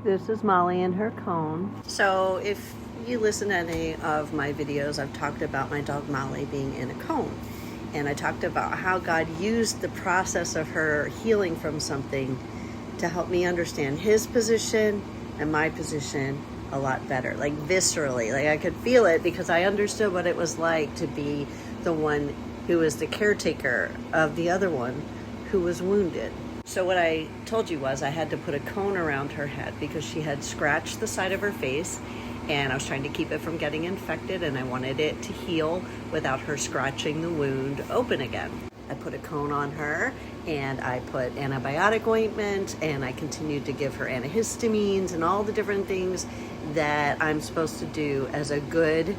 This is Molly and her cone. So if you listen to any of my videos, I've talked about my dog Molly being in a cone. And I talked about how God used the process of her healing from something to help me understand his position and my position a lot better, like viscerally. Like I could feel it because I understood what it was like to be the one who was the caretaker of the other one who was wounded. So what I told you was I had to put a cone around her head because she had scratched the side of her face, and I was trying to keep it from getting infected, and I wanted it to heal without her scratching the wound open again. I put a cone on her, and I put antibiotic ointment, and I continued to give her antihistamines and all the different things that I'm supposed to do as a good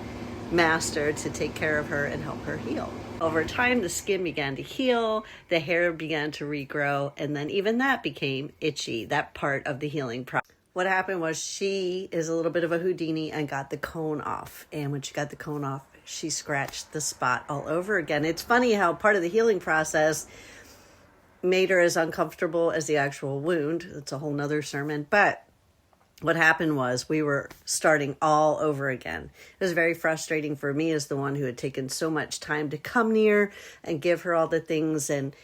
master to take care of her and help her heal. Over time, the skin began to heal, the hair began to regrow, and then even that became itchy, that part of the healing process. What happened was she is a little bit of a Houdini and got the cone off. And when she got the cone off, she scratched the spot all over again. It's funny how part of the healing process made her as uncomfortable as the actual wound. It's a whole nother sermon. But what happened was we were starting all over again. It was very frustrating for me as the one who had taken so much time to come near and give her all the things and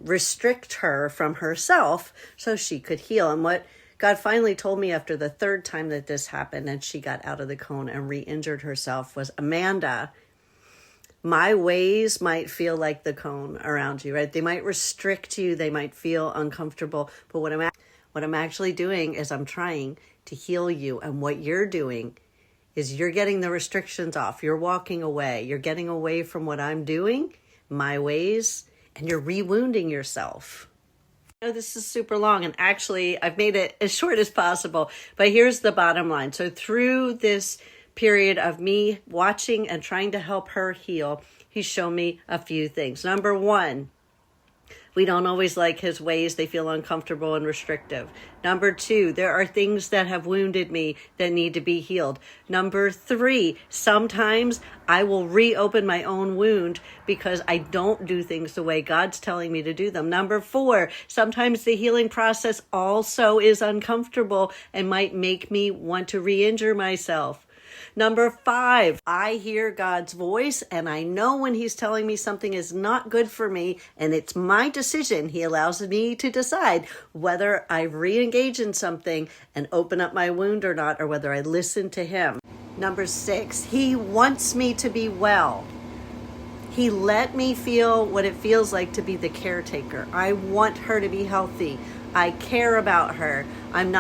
restrict her from herself so she could heal. And what God finally told me after the third time that this happened and she got out of the cone and re-injured herself was, Amanda, my ways might feel like the cone around you, right? They might restrict you. They might feel uncomfortable. But what I'm actually doing is I'm trying to heal you. And what you're doing is you're getting the restrictions off. You're walking away. You're getting away from what I'm doing, my ways, and you're re-wounding yourself. I know this is super long, and actually I've made it as short as possible, but here's the bottom line. So through this period of me watching and trying to help her heal, he's shown me a few things. Number one, we don't always like his ways. They feel uncomfortable and restrictive. Number two, there are things that have wounded me that need to be healed. Number three, sometimes I will reopen my own wound because I don't do things the way God's telling me to do them. Number four, sometimes the healing process also is uncomfortable and might make me want to re-injure myself. Number five, I hear God's voice and I know when he's telling me something is not good for me, and it's my decision. He allows me to decide whether I re-engage in something and open up my wound or not, or whether I listen to him. Number six, he wants me to be well. He let me feel what it feels like to be the caretaker. I want her to be healthy. I care about her. I'm not